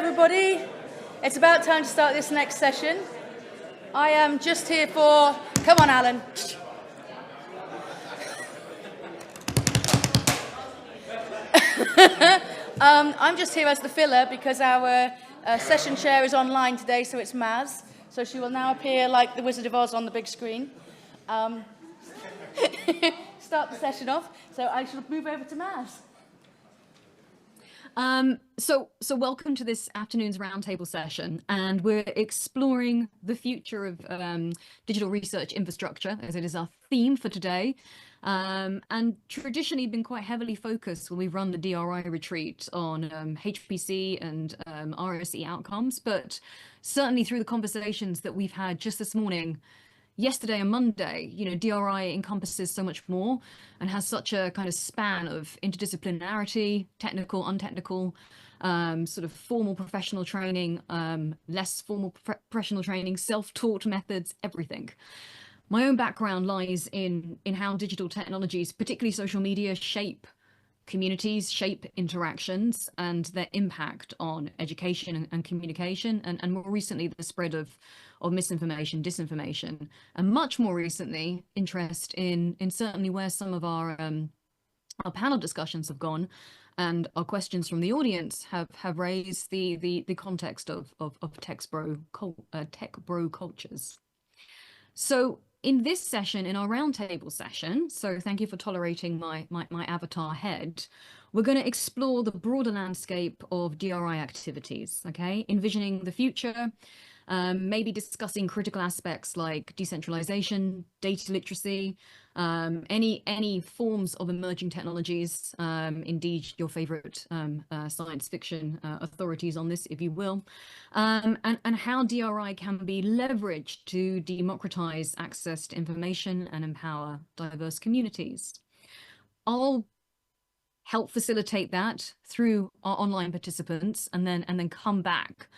everybody. It's about time to start this next session. I am just here for... Come on, Alan. I'm just here as the filler because our session chair is online today, so it's Maz. So she will now appear like the Wizard of Oz on the big screen. Start the session off. So I shall move over to Maz. So welcome to this afternoon's roundtable session, and we're exploring the future of digital research infrastructure, as it is our theme for today. And traditionally been quite heavily focused when we've run the DRI Retreat on HPC and RSE outcomes, but certainly through the conversations that we've had just this morning, yesterday and Monday, you know, DRI encompasses so much more and has such a kind of span of interdisciplinarity, technical, untechnical, sort of formal professional training, less formal professional training, self-taught methods, everything. My own background lies in how digital technologies, particularly social media, shape communities, shape interactions and their impact on education and communication, and more recently the spread of misinformation, disinformation, and much more recently interest in certainly where some of our panel discussions have gone, and our questions from the audience have raised the context of tech bro cultures. So in this session, in our roundtable session, so thank you for tolerating my avatar head, we're going to explore the broader landscape of DRI activities, okay? Envisioning the future, maybe discussing critical aspects like decentralization, data literacy, any forms of emerging technologies, indeed your favorite science fiction authorities on this, if you will, and how DRI can be leveraged to democratize access to information and empower diverse communities. I'll help facilitate that through our online participants, and then come back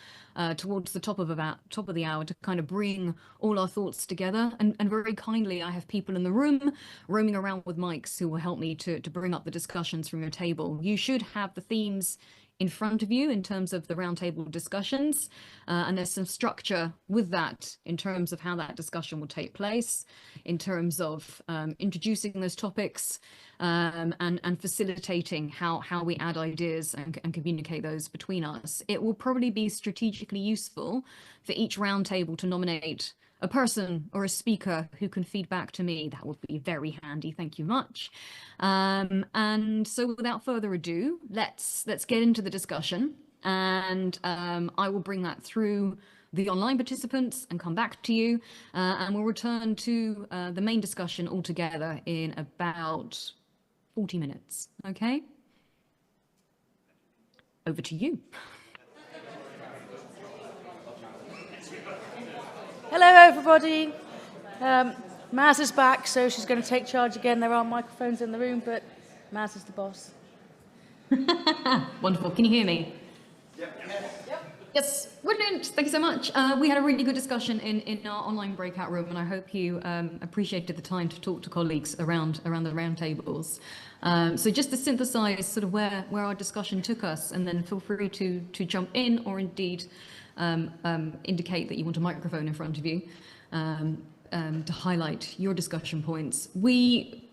towards the top of the hour to kind of bring all our thoughts together. And very kindly, I have people in the room roaming around with mics who will help me to bring up the discussions from your table. You should have the themes in front of you in terms of the roundtable discussions, and there's some structure with that in terms of how that discussion will take place, in terms of introducing those topics, and facilitating how we add ideas and communicate those between us. It will probably be strategically useful for each roundtable to nominate a person or a speaker who can feed back to me. That would be very handy. Thank you much. And so without further ado, let's get into the discussion, and I will bring that through the online participants and come back to you, and we'll return to the main discussion altogether in about 40 minutes. Okay? Over to you. Hello, everybody. Maz is back, so she's going to take charge again. There are microphones in the room, but Maz is the boss. Wonderful. Can you hear me? Yep. Yes, brilliant. Thank you so much. We had a really good discussion in our online breakout room, and I hope you appreciated the time to talk to colleagues around the roundtables. So just to synthesize sort of where our discussion took us, and then feel free to jump in, or indeed indicate that you want a microphone in front of you to highlight your discussion points. We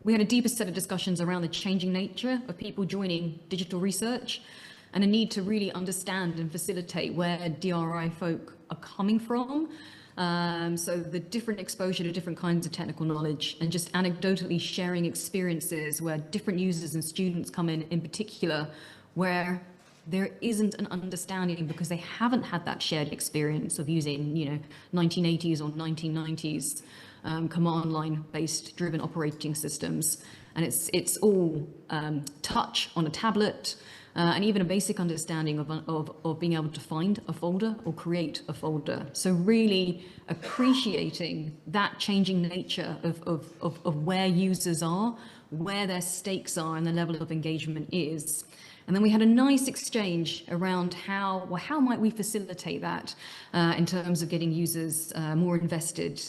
had a deeper set of discussions around the changing nature of people joining digital research, and a need to really understand and facilitate where DRI folk are coming from. So the different exposure to different kinds of technical knowledge, and just anecdotally sharing experiences where different users and students come in particular, where there isn't an understanding because they haven't had that shared experience of using, you know, 1980s or 1990s command line based driven operating systems. And it's all touch on a tablet, and even a basic understanding of being able to find a folder or create a folder. So really appreciating that changing nature of where users are, where their stakes are, and the level of engagement is. And then we had a nice exchange around how might we facilitate that in terms of getting users more invested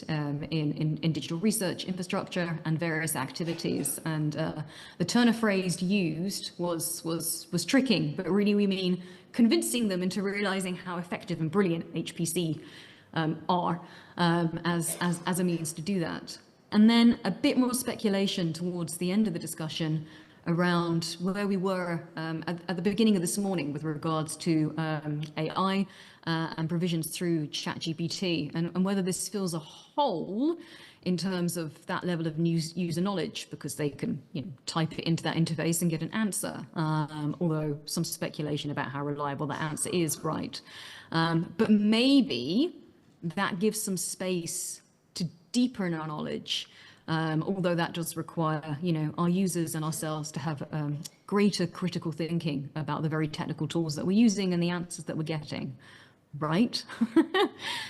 in digital research infrastructure and various activities. And the turn of phrase used was tricking, but really we mean convincing them into realizing how effective and brilliant HPC are as a means to do that. And then a bit more speculation towards the end of the discussion around where we were at the beginning of this morning with regards to AI and provisions through ChatGPT, and whether this fills a hole in terms of that level of user knowledge, because they can type it into that interface and get an answer, although some speculation about how reliable that answer is, right? But maybe that gives some space to deepen our knowledge, although that does require our users and ourselves to have greater critical thinking about the very technical tools that we're using and the answers that we're getting, right?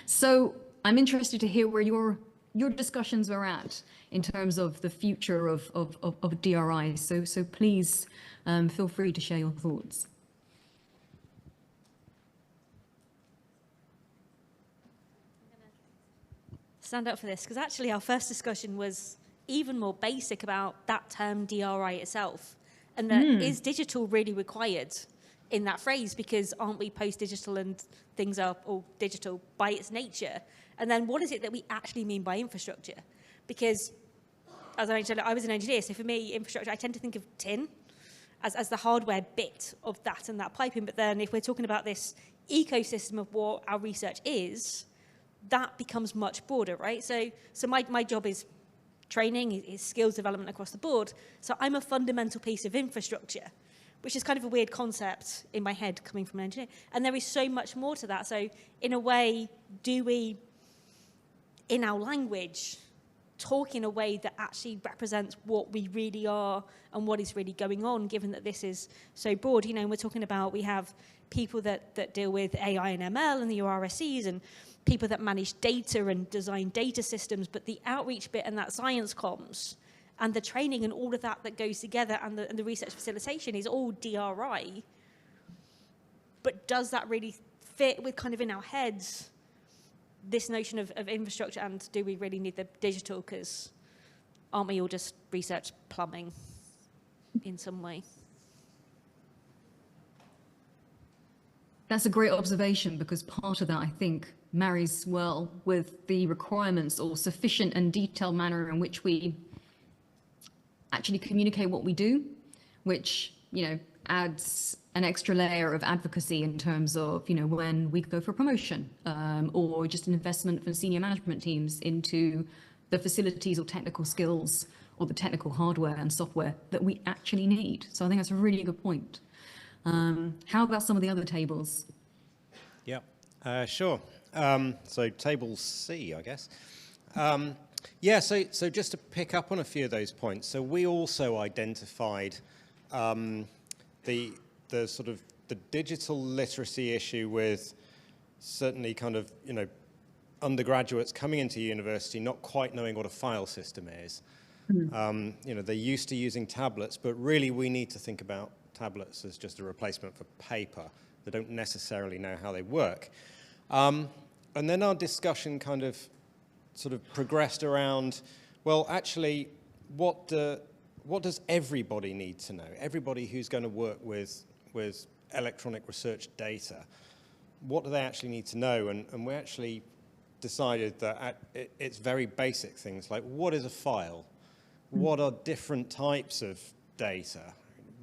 So I'm interested to hear where your discussions are at in terms of the future of DRI. So please feel free to share your thoughts. Stand up for this, because actually our first discussion was even more basic about that term DRI itself, and that is digital really required in that phrase, because aren't we post-digital and things are all digital by its nature? And then what is it that we actually mean by infrastructure? Because as I mentioned, I was an engineer, so for me, infrastructure, I tend to think of tin as the hardware bit of that and that piping. But then if we're talking about this ecosystem of what our research is, that becomes much broader, right? So my job is training, is skills development across the board. So I'm a fundamental piece of infrastructure, which is kind of a weird concept in my head coming from an engineer. And there is so much more to that. So in a way, do we, in our language, talk in a way that actually represents what we really are and what is really going on, given that this is so broad? And we're talking about, we have people that deal with AI and ML and the RSEs, and people that manage data and design data systems, but the outreach bit and that science comms and the training and all of that goes together, and the research facilitation is all DRI. But does that really fit with kind of in our heads this notion of infrastructure, and do we really need the digital? Because aren't we all just research plumbing in some way? That's a great observation, because part of that, I think, marries well with the requirements or sufficient and detailed manner in which we actually communicate what we do, which, adds an extra layer of advocacy in terms of, when we go for promotion, or just an investment for senior management teams into the facilities or technical skills or the technical hardware and software that we actually need. So I think that's a really good point. How about some of the other tables? Yeah, sure. So table C, I guess. Yeah, so just to pick up on a few of those points. So we also identified the sort of the digital literacy issue with certainly kind of, undergraduates coming into university not quite knowing what a file system is. They're used to using tablets, but really we need to think about tablets as just a replacement for paper. They don't necessarily know how they work. And then our discussion kind of sort of progressed around, well, actually, what does everybody need to know? Everybody who's going to work with electronic research data, what do they actually need to know? And we actually decided that it's very basic things like, what is a file? What are different types of data?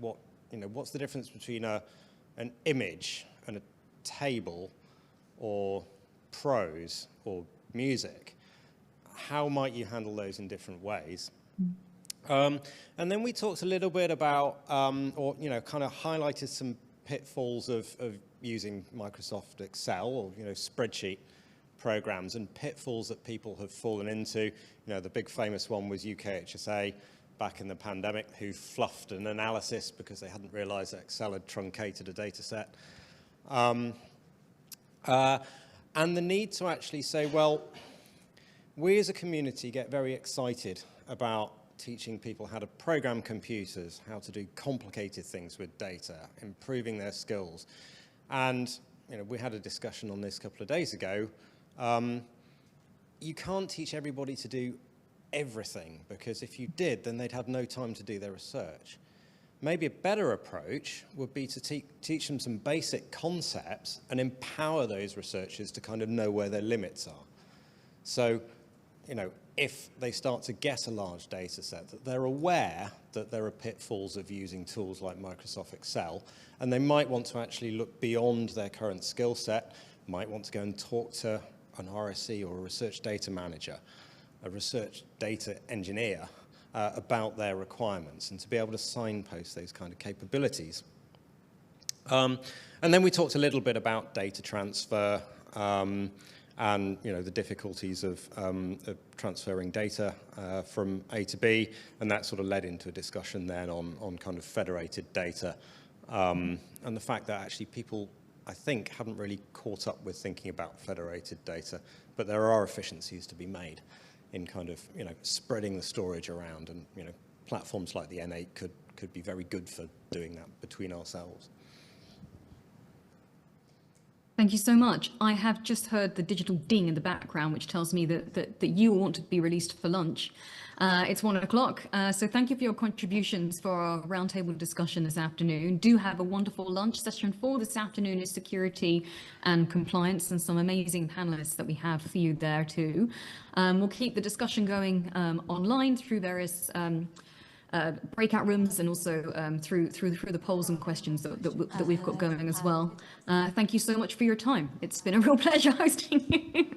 What's the difference between an image and a table, or prose or music? How might you handle those in different ways? And then we talked a little bit about, kind of highlighted some pitfalls of using Microsoft Excel or, spreadsheet programs, and pitfalls that people have fallen into. The big famous one was UKHSA back in the pandemic, who fluffed an analysis because they hadn't realized that Excel had truncated a data set. And the need to actually say, well, we as a community get very excited about teaching people how to program computers, how to do complicated things with data, improving their skills. And we had a discussion on this a couple of days ago. You can't teach everybody to do everything, because if you did, then they'd have no time to do their research. maybe a better approach would be to teach them some basic concepts and empower those researchers to kind of know where their limits are. So, you know, if they start to get a large data set, that they're aware that there are pitfalls of using tools like Microsoft Excel, and they might want to actually look beyond their current skill set, might want to go and talk to an RSE or a research data manager, a research data engineer, about their requirements, and to be able to signpost those kind of capabilities. And then we talked a little bit about data transfer, and you know, the difficulties of transferring data from A to B, and that sort of led into a discussion then on kind of federated data, and the fact that actually people, I think, haven't really caught up with thinking about federated data, but there are efficiencies to be made in kind of, you know, spreading the storage around, and, you know, platforms like the N8 could be very good for doing that between ourselves. Thank you so much. I have just heard the digital ding in the background, which tells me that you want to be released for lunch. It's 1 o'clock, so thank you for your contributions for our roundtable discussion this afternoon. Do have a wonderful lunch. Session 4 this afternoon is security and compliance, and some amazing panelists that we have for you there too. We'll keep the discussion going online through various breakout rooms, and also through the polls and questions that we've got going as well. Thank you so much for your time. It's been a real pleasure hosting you.